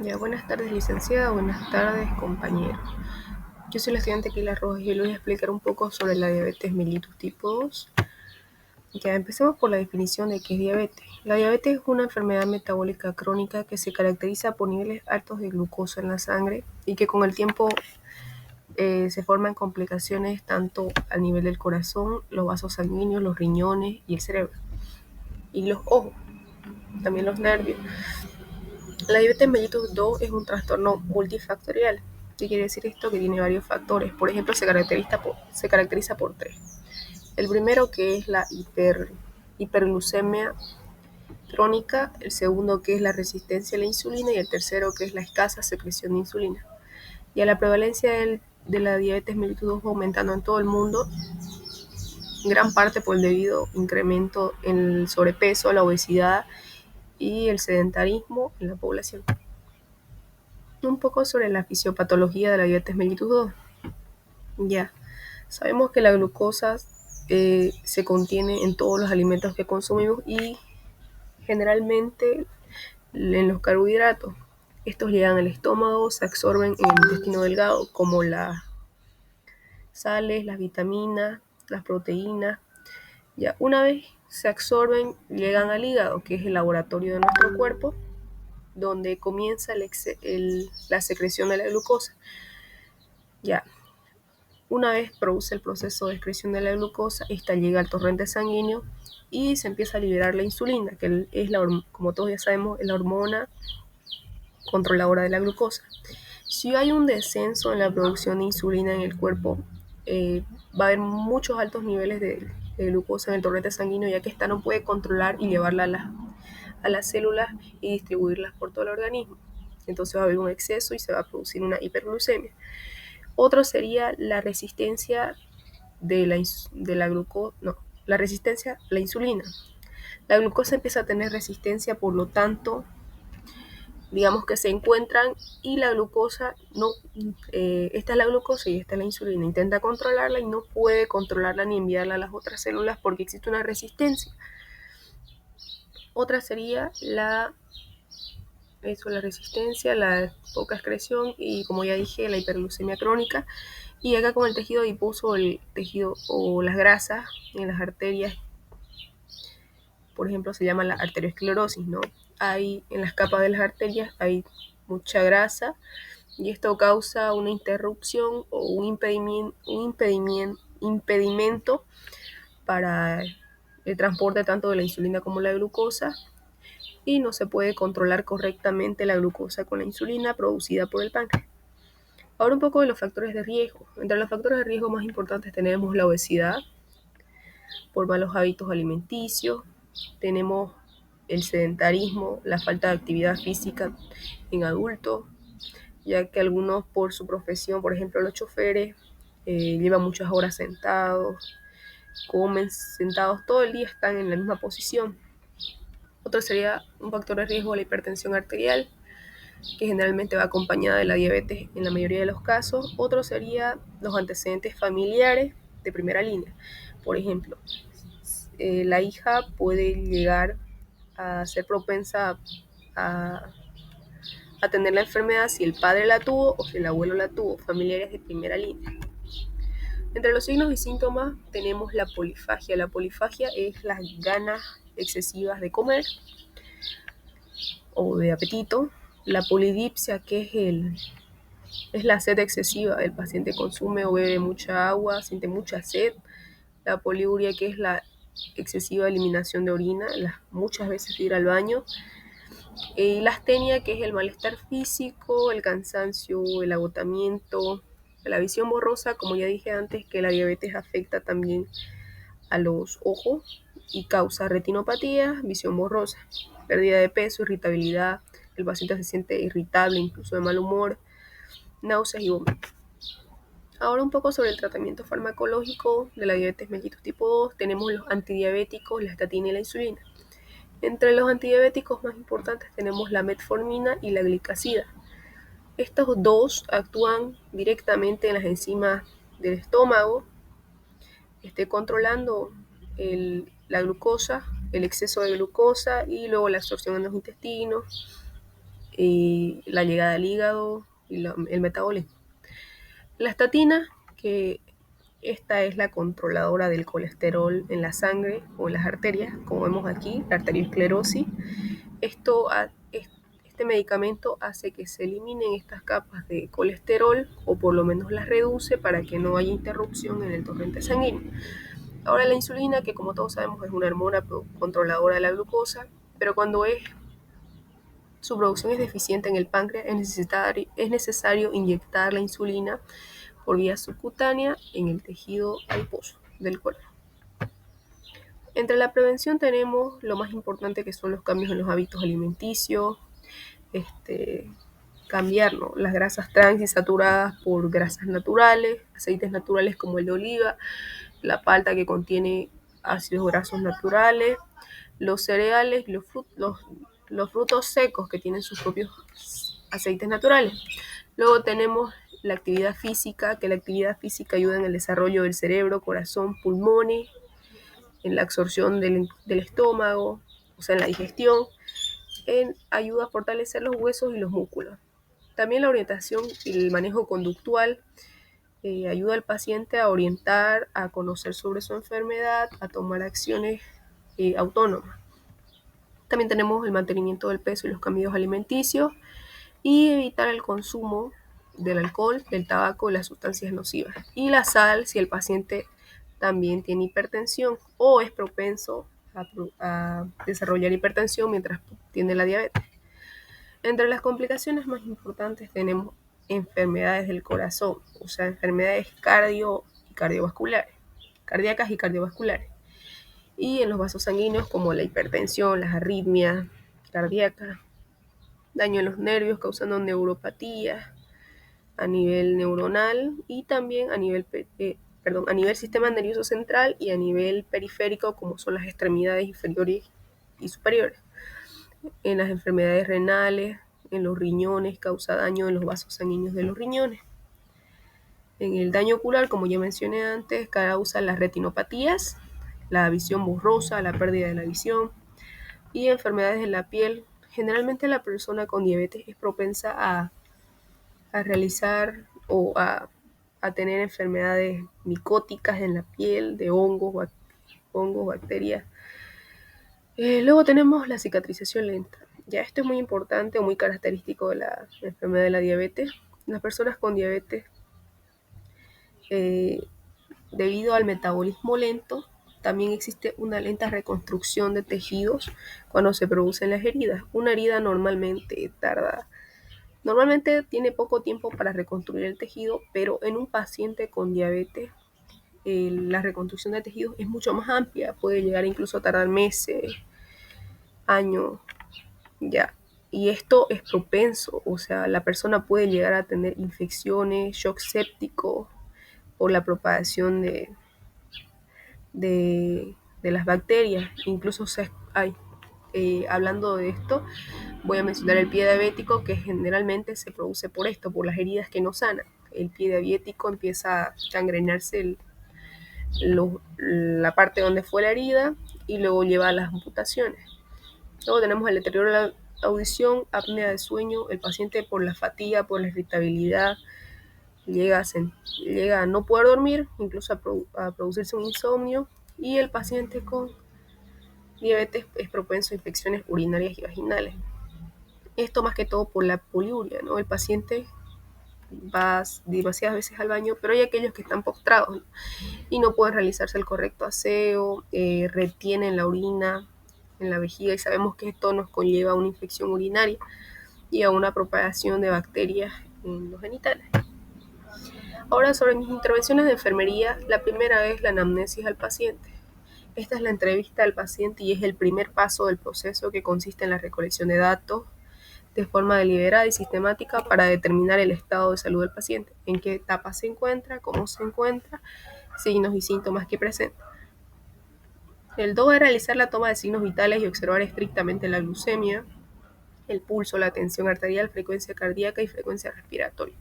Ya, buenas tardes, licenciada. Buenas tardes, compañero. Yo soy la estudiante Keila Rojas y hoy les voy a explicar un poco sobre la diabetes mellitus tipo 2. Ya, empecemos por la definición de qué es diabetes. La diabetes es una enfermedad metabólica crónica que se caracteriza por niveles altos de glucosa en la sangre y que con el tiempo se forman complicaciones tanto a nivel del corazón, los vasos sanguíneos, los riñones y el cerebro. Y los ojos, también los nervios. La diabetes mellitus 2 es un trastorno multifactorial. ¿Qué quiere decir esto? Que tiene varios factores. Por ejemplo, se caracteriza por tres. El primero, que es la hiperglucemia crónica, el segundo, que es la resistencia a la insulina, y el tercero, que es la escasa secreción de insulina. Y a la prevalencia de la diabetes mellitus 2 va aumentando en todo el mundo, en gran parte por el debido incremento en el sobrepeso, la obesidad y el sedentarismo en la población. Un poco sobre la fisiopatología de la diabetes mellitus 2. Ya, sabemos que la glucosa se contiene en todos los alimentos que consumimos y generalmente en los carbohidratos. Estos llegan al estómago, se absorben en el intestino delgado, como las sales, las vitaminas, las proteínas. Ya, una vez se absorben, llegan al hígado, que es el laboratorio de nuestro cuerpo, donde comienza la secreción de la glucosa. Ya, una vez produce el proceso de excreción de la glucosa, esta llega al torrente sanguíneo y se empieza a liberar la insulina, que es como todos ya sabemos, es la hormona controladora de la glucosa. Si hay un descenso en la producción de insulina en el cuerpo, va a haber muchos altos niveles de glucosa en el torrente sanguíneo, ya que esta no puede controlar y llevarla a las células y distribuirlas por todo el organismo. Entonces va a haber un exceso y se va a producir una hiperglucemia. Otro sería la resistencia la resistencia a la insulina. La glucosa empieza a tener resistencia, por lo tanto, digamos que se encuentran y la glucosa no, esta es la glucosa y esta es la insulina. Intenta controlarla y no puede controlarla ni enviarla a las otras células porque existe una resistencia. Otra sería la resistencia, la poca excreción y, como ya dije, la hiperglucemia crónica. Y acá con el tejido adiposo, el tejido o las grasas en las arterias, por ejemplo, se llama la arteriosclerosis, ¿no? Hay en las capas de las arterias hay mucha grasa y esto causa una interrupción o un impedimento para el transporte tanto de la insulina como la glucosa, y no se puede controlar correctamente la glucosa con la insulina producida por el páncreas. Ahora un poco de los factores de riesgo. Entre los factores de riesgo más importantes tenemos la obesidad por malos hábitos alimenticios, tenemos el sedentarismo, la falta de actividad física en adultos, ya que algunos por su profesión, por ejemplo los choferes, llevan muchas horas sentados, comen sentados todo el día, están en la misma posición. Otro sería un factor de riesgo la hipertensión arterial, que generalmente va acompañada de la diabetes en la mayoría de los casos. Otro sería los antecedentes familiares de primera línea. Por ejemplo, la hija puede llegar a ser propensa a, a tener la enfermedad si el padre la tuvo o si el abuelo la tuvo, familiares de primera línea. Entre los signos y síntomas tenemos la polifagia. La polifagia es las ganas excesivas de comer o de apetito. La polidipsia, que es la sed excesiva. El paciente consume o bebe mucha agua, siente mucha sed. La poliuria, que es la excesiva eliminación de orina, muchas veces ir al baño. Y la astenia, que es el malestar físico, el cansancio, el agotamiento, la visión borrosa, como ya dije antes, que la diabetes afecta también a los ojos y causa retinopatía, visión borrosa, pérdida de peso, irritabilidad, el paciente se siente irritable, incluso de mal humor, náuseas y vómitos. Ahora un poco sobre el tratamiento farmacológico de la diabetes mellitus tipo 2, tenemos los antidiabéticos, la estatina y la insulina. Entre los antidiabéticos más importantes tenemos la metformina y la glicazida. Estos dos actúan directamente en las enzimas del estómago, controlando la glucosa, el exceso de glucosa y luego la absorción en los intestinos. y la llegada al hígado y el metabolismo. La estatina, que esta es la controladora del colesterol en la sangre o en las arterias, como vemos aquí, la arteriosclerosis. Este medicamento hace que se eliminen estas capas de colesterol o por lo menos las reduce para que no haya interrupción en el torrente sanguíneo. Ahora la insulina, que como todos sabemos es una hormona controladora de la glucosa, pero cuando su producción es deficiente en el páncreas, es necesario inyectar la insulina por vía subcutánea en el tejido adiposo del cuerpo. Entre la prevención tenemos lo más importante, que son los cambios en los hábitos alimenticios, cambiar, ¿no?, las grasas trans y saturadas por grasas naturales, aceites naturales como el de oliva, la palta que contiene ácidos grasos naturales, los cereales y los frutos secos que tienen sus propios aceites naturales. Luego tenemos la actividad física, que la actividad física ayuda en el desarrollo del cerebro, corazón, pulmones, en la absorción del estómago, o sea, en la digestión, ayuda a fortalecer los huesos y los músculos. También la orientación y el manejo conductual ayuda al paciente a orientar, a conocer sobre su enfermedad, a tomar acciones autónomas. También tenemos el mantenimiento del peso y los cambios alimenticios y evitar el consumo del alcohol, del tabaco y las sustancias nocivas. Y la sal, si el paciente también tiene hipertensión o es propenso a desarrollar hipertensión mientras tiene la diabetes. Entre las complicaciones más importantes tenemos enfermedades del corazón, o sea, enfermedades cardíacas y cardiovasculares. Y en los vasos sanguíneos, como la hipertensión, las arritmias cardíacas, daño en los nervios causando neuropatía a nivel neuronal y también a nivel sistema nervioso central y a nivel periférico, como son las extremidades inferiores y superiores. En las enfermedades renales, en los riñones, causa daño en los vasos sanguíneos de los riñones. En el daño ocular, como ya mencioné antes, causa las retinopatías, la visión borrosa, la pérdida de la visión, y enfermedades de la piel. Generalmente la persona con diabetes es propensa a realizar o a tener enfermedades micóticas en la piel, de hongos, bacterias. Luego tenemos la cicatrización lenta. Ya esto es muy importante o muy característico de la enfermedad de la diabetes. Las personas con diabetes, debido al metabolismo lento, también existe una lenta reconstrucción de tejidos cuando se producen las heridas. Una herida normalmente tiene poco tiempo para reconstruir el tejido, pero en un paciente con diabetes la reconstrucción de tejidos es mucho más amplia, puede llegar incluso a tardar meses, años, ya. Y esto es propenso, o sea, la persona puede llegar a tener infecciones, shock séptico por la propagación de las bacterias. Incluso hablando de esto, voy a mencionar el pie diabético, que generalmente se produce por esto, por las heridas que no sanan. El pie diabético empieza a gangrenarse la parte donde fue la herida y luego lleva a las amputaciones. Luego tenemos el deterioro de la audición, apnea de sueño. El paciente, por la fatiga, por la irritabilidad, llega a no poder dormir, incluso a producirse un insomnio, y el paciente con diabetes es propenso a infecciones urinarias y vaginales. Esto más que todo por la poliuria, ¿no? El paciente va demasiadas veces al baño, pero hay aquellos que están postrados, ¿no?, y no pueden realizarse el correcto aseo, retienen la orina en la vejiga, y sabemos que esto nos conlleva a una infección urinaria y a una propagación de bacterias en los genitales. Ahora, sobre mis intervenciones de enfermería, la primera es la anamnesis al paciente. Esta es la entrevista al paciente y es el primer paso del proceso, que consiste en la recolección de datos de forma deliberada y sistemática para determinar el estado de salud del paciente, en qué etapa se encuentra, cómo se encuentra, signos y síntomas que presenta. El 2 es realizar la toma de signos vitales y observar estrictamente la glucemia, el pulso, la tensión arterial, frecuencia cardíaca y frecuencia respiratoria.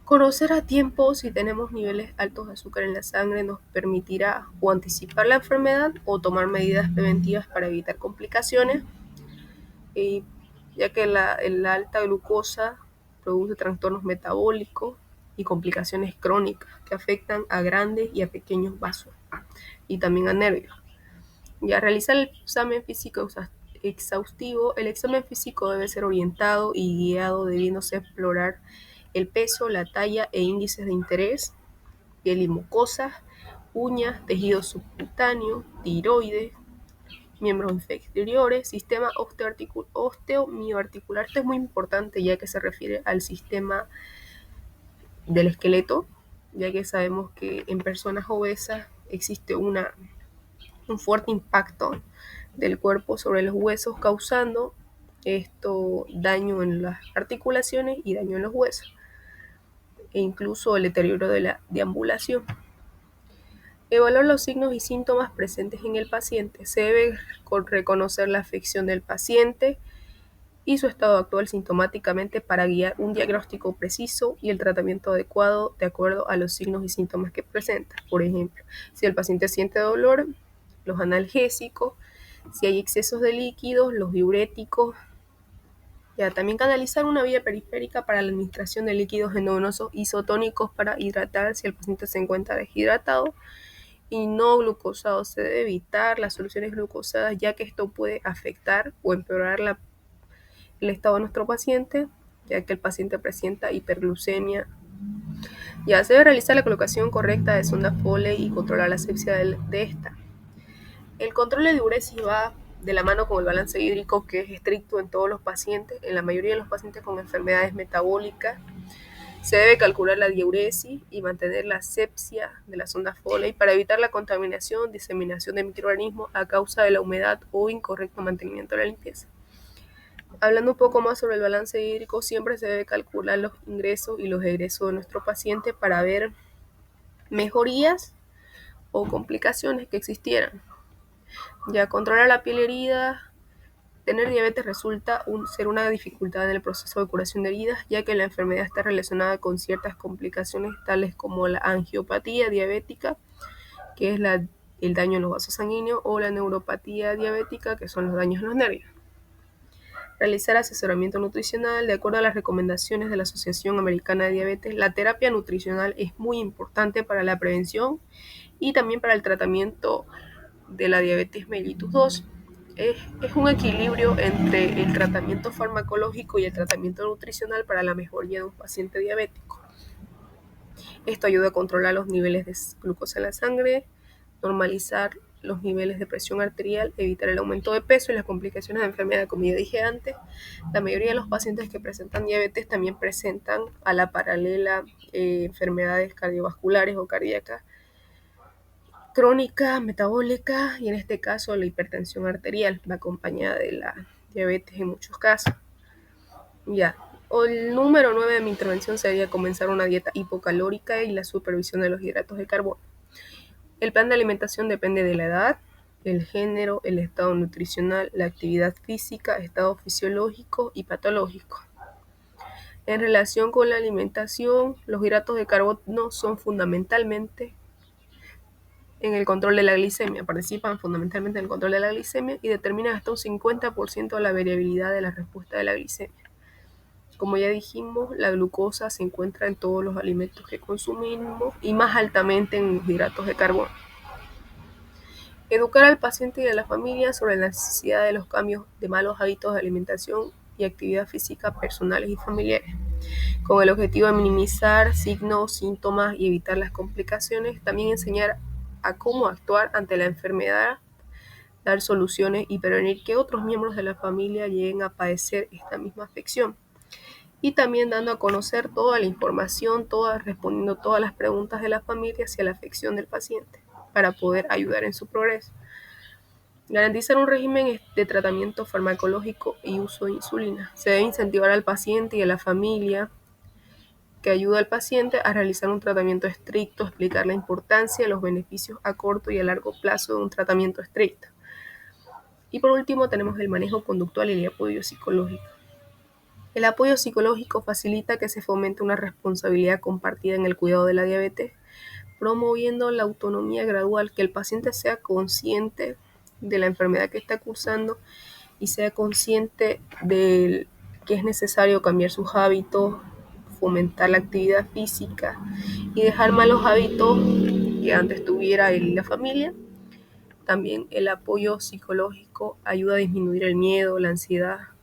Conocer a tiempo si tenemos niveles altos de azúcar en la sangre nos permitirá o anticipar la enfermedad o tomar medidas preventivas para evitar complicaciones. ya que la alta glucosa produce trastornos metabólicos y complicaciones crónicas que afectan a grandes y a pequeños vasos y también a nervios. Ya realizar el examen físico exhaustivo, el examen físico debe ser orientado y guiado, debiéndose explorar el peso, la talla e índices de interés, piel y mucosas, uñas, tejido subcutáneo, tiroides, miembros inferiores, sistema osteomioarticular. Esto es muy importante ya que se refiere al sistema del esqueleto, ya que sabemos que en personas obesas existe un fuerte impacto del cuerpo sobre los huesos, causando esto daño en las articulaciones y daño en los huesos, e incluso el deterioro de la deambulación. Evaluar los signos y síntomas presentes en el paciente. Se debe reconocer la afección del paciente y su estado actual sintomáticamente para guiar un diagnóstico preciso y el tratamiento adecuado de acuerdo a los signos y síntomas que presenta. Por ejemplo, si el paciente siente dolor, los analgésicos, si hay excesos de líquidos, los diuréticos. Ya, también canalizar una vía periférica para la administración de líquidos endovenosos isotónicos para hidratar si el paciente se encuentra deshidratado y no glucosado. Se debe evitar las soluciones glucosadas, ya que esto puede afectar o empeorar el estado de nuestro paciente, ya que el paciente presenta hiperglucemia. Ya se debe realizar la colocación correcta de sonda Foley y controlar la asepsia de esta. El control de diuresis va de la mano con el balance hídrico, que es estricto en todos los pacientes. En la mayoría de los pacientes con enfermedades metabólicas se debe calcular la diuresis y mantener la asepsia de la sonda Foley para evitar la contaminación, diseminación de microorganismos a causa de la humedad o incorrecto mantenimiento de la limpieza. Hablando un poco más sobre el balance hídrico, siempre se debe calcular los ingresos y los egresos de nuestro paciente para ver mejorías o complicaciones que existieran. Ya controlar la piel herida. Tener diabetes resulta ser una dificultad en el proceso de curación de heridas, ya que la enfermedad está relacionada con ciertas complicaciones tales como la angiopatía diabética, que es el daño en los vasos sanguíneos, o la neuropatía diabética, que son los daños en los nervios. Realizar asesoramiento nutricional. De acuerdo a las recomendaciones de la Asociación Americana de Diabetes, la terapia nutricional es muy importante para la prevención y también para el tratamiento de la diabetes mellitus 2. Es un equilibrio entre el tratamiento farmacológico y el tratamiento nutricional para la mejoría de un paciente diabético. Esto ayuda a controlar los niveles de glucosa en la sangre, normalizar los niveles de presión arterial, evitar el aumento de peso y las complicaciones de enfermedad. Como yo dije antes, la mayoría de los pacientes que presentan diabetes también presentan a la paralela enfermedades cardiovasculares o cardíacas, crónica, metabólica, y en este caso la hipertensión arterial va acompañada de la diabetes en muchos casos. Ya, el número 9 de mi intervención sería comenzar una dieta hipocalórica y la supervisión de los hidratos de carbono. El plan de alimentación depende de la edad, el género, el estado nutricional, la actividad física, estado fisiológico y patológico. En relación con la alimentación, los hidratos de carbono son fundamentalmente en el control de la glicemia, participan fundamentalmente en el control de la glicemia y determinan hasta un 50% de la variabilidad de la respuesta de la glicemia. Como ya dijimos, la glucosa se encuentra en todos los alimentos que consumimos y más altamente en los hidratos de carbono. Educar al paciente y a la familia sobre la necesidad de los cambios de malos hábitos de alimentación y actividad física personales y familiares, con el objetivo de minimizar signos, síntomas y evitar las complicaciones. También enseñar a cómo actuar ante la enfermedad, dar soluciones y prevenir que otros miembros de la familia lleguen a padecer esta misma afección. Y también dando a conocer toda la información, respondiendo todas las preguntas de la familia hacia la afección del paciente, para poder ayudar en su progreso. Garantizar un régimen de tratamiento farmacológico y uso de insulina. Se debe incentivar al paciente y a la familia que ayuda al paciente a realizar un tratamiento estricto, explicar la importancia y los beneficios a corto y a largo plazo de un tratamiento estricto. Y por último tenemos el manejo conductual y el apoyo psicológico. El apoyo psicológico facilita que se fomente una responsabilidad compartida en el cuidado de la diabetes, promoviendo la autonomía gradual, que el paciente sea consciente de la enfermedad que está cursando y sea consciente de que es necesario cambiar sus hábitos, fomentar la actividad física y dejar malos hábitos que antes tuviera él y la familia. También el apoyo psicológico ayuda a disminuir el miedo, la ansiedad